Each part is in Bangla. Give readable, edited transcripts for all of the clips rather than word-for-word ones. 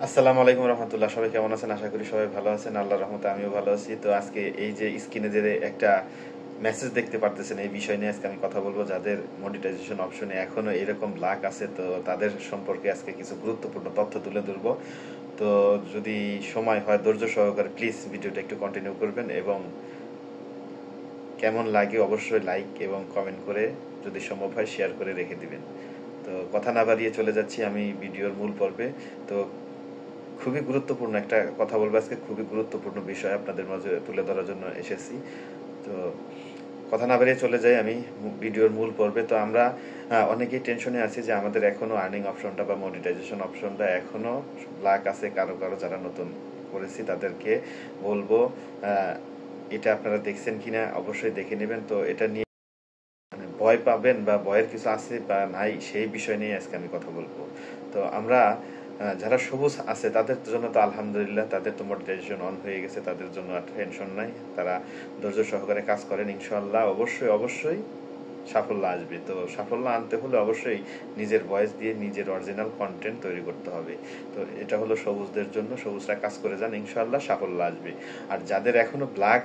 আসসালামু আলাইকুম রহমতুল্লাহ। সবাই কেমন আছেন? আশা করি সবাই ভালো আছেন। আল্লাহর রহমতে আমিও ভালো আছি। তো আজকে এই যে স্ক্রিনে যে একটা মেসেজ দেখতে পারতেছেন, এই বিষয় নিয়ে আজকে আমি কথা বলবো। যাদের মনিটাইজেশন অপশনে এখনো এরকম লাক আছে, তো তাদের সম্পর্কে আজকে কিছু গুরুত্বপূর্ণ তথ্য তুলে ধরবো। তো যদি সময় হয়, ধৈর্য সহকারে প্লিজ ভিডিওটা একটু কন্টিনিউ করবেন এবং কেমন লাগে অবশ্যই লাইক এবং কমেন্ট করে, যদি সম্ভব হয় শেয়ার করে রেখে দিবেন। তো কথা না বাড়িয়ে চলে যাচ্ছি আমি ভিডিওর মূল পর্বে। তো খুবই গুরুত্বপূর্ণ একটা কথা বলবো আজকে, খুবই গুরুত্বপূর্ণ বিষয় আপনাদের মাঝে তুলে ধরার জন্য এসেছি। তো কথা না বেরিয়ে চলে যাই আমি ভিডিওর মূল পর্বে। তো আমরা অনেকেই টেনশনে আছি যে আমাদের এখনো আর্নিং অপশনটা বা মনিটাইজেশন অপশনটা এখনো ব্ল্যাক আছে। কারো কারো যারা নতুন করেছি তাদেরকে বলবো, এটা আপনারা দেখছেন কিনা অবশ্যই দেখে নেবেন। তো এটা নিয়ে ভয় পাবেন বা ভয়ের কিছু আছে বা নাই, সেই বিষয় নিয়ে আজকে আমি কথা বলবো। তো আমরা যারা সবুজ আছে তাদের জন্য তো আলহামদুলিল্লাহ, তাদের তো মনিটাইজেশন অন হয়ে গেছে, তাদের জন্য আর টেনশন নাই। তারা ধৈর্য সহকারে কাজ করেন, ইনশাআল্লাহ অবশ্যই অবশ্যই সাফল্য আসবে। তো সাফল্য আনতে হলে অবশ্যই নিজের ভয়েস দিয়ে নিজের অরিজিনাল কন্টেন্ট তৈরি করতে হবে। তো এটা হলো সবুজদের জন্য, সবুজরা কাজ করে যান, ইনশাআল্লাহ সাফল্য আসবে। আর যাদের এখনো ব্ল্যাক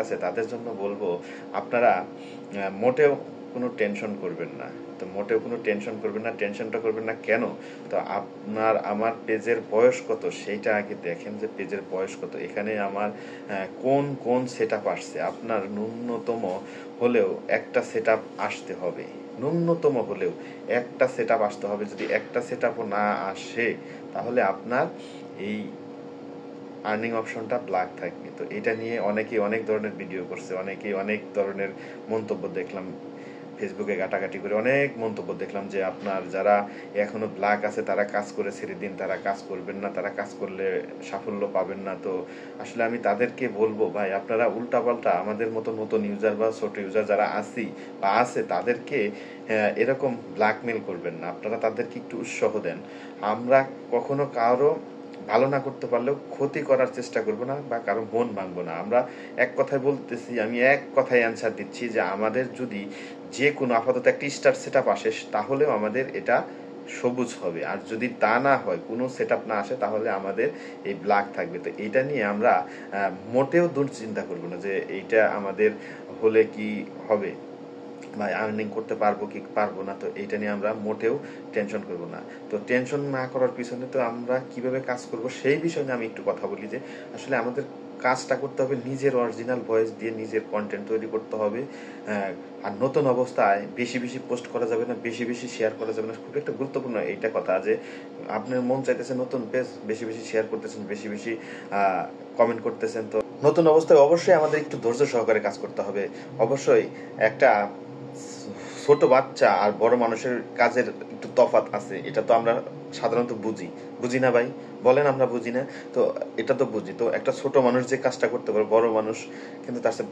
আছে, তাদের জন্য বলবো, আপনারা মোটেও কোনো টেনশন করবেন না। তো মোটেও কোনো টেনশন করবেন না। টেনশনটা করবেন না কেন? তো আপনার আমার পেজের বয়স কত সেইটা আগে দেখেন, যে পেজের বয়স কত। এখানে আমার কোন কোন সেট আপ আসছে। আপনার ন্যূনতম হলেও একটা সেট আপ আসতে হবে, ন্যূনতম হলেও একটা সেট আপ আসতে হবে। যদি একটা সেট আপও না আসে, তাহলে আপনার এই আর্নিং অপশনটা ব্ল্যাক থাকবে। তো এটা নিয়ে অনেকেই অনেক ধরনের ভিডিও করছে, অনেকেই অনেক ধরনের মন্তব্য দেখলাম ফেসবুকে, ঘাটাঘাটি করে অনেক মন্তব্য দেখলাম যে আপনার যারা এখনো ব্ল্যাক আছে তারা কাজ করে ছেড়ে দিন, তারা কাজ করবেন না, তারা কাজ করলে সাফল্য পাবেন না। তো আসলে আমি তাদেরকে বলবো, ভাই আপনারা উল্টাপাল্টা আমাদের মতো নতুন ইউজার বা ছোট ইউজার যারা আছে তাদেরকে এরকম ব্ল্যাকমেল করবেন না। আপনারা তাদেরকে একটু উৎসাহ দেন। আমরা কখনো কারো ভালো না করতে পারলেও ক্ষতি করার চেষ্টা করব না বা কারো মন ভাঙবো না। আমরা এক কথায় বলতেছি, আমি এক কথায় অ্যান্সার দিচ্ছি যে আমাদের যদি যে কোনো আপাতত একটা স্টার সেট আপ আসে, তাহলেও আমাদের এটা সবুজ হবে। আর যদি তা না হয়, কোনো সেট আপ না আসে, তাহলে আমাদের এই ব্ল্যাক থাকবে। তো এইটা নিয়ে আমরা মোটেও দুশ্চিন্তা করবো না যে এইটা আমাদের হলে কি হবে বা আর্নিং করতে পারবো কি পারবো না। তো এইটা নিয়ে আমরা মোটেও টেনশন করব না। তো টেনশন না করার পিছনে তো আমরা কিভাবে কাজ করব সেই বিষয় নিয়ে আমি একটু কথা বলি। যে আসলে আমাদের কাজটা করতে হবে নিজের অরিজিনাল ভয়েস দিয়ে, নিজের কন্টেন্ট তৈরি করতে হবে। আর নতুন অবস্থায় বেশি বেশি পোস্ট করা যাবে না, বেশি বেশি শেয়ার করা যাবে না। খুব একটা গুরুত্বপূর্ণ এইটা কথা, যে আপনার মন চাইতেছে নতুন পেজ, বেশি বেশি শেয়ার করতেছেন, বেশি বেশি কমেন্ট করতেছেন। তো নতুন অবস্থায় অবশ্যই আমাদের একটু ধৈর্য সহকারে কাজ করতে হবে। অবশ্যই একটা ছোট বাচ্চা আর বড় মানুষের কাজের একটু তফাৎ আছে, এটা তো আমরা সাধারণত বুঝি না ভাই, বলেন আমরা বুঝি না? তো এটা তো বুঝি। তো একটা ছোট মানুষ যে কাজটা করতে পারে, বড় মানুষ কিন্তু তার সাথে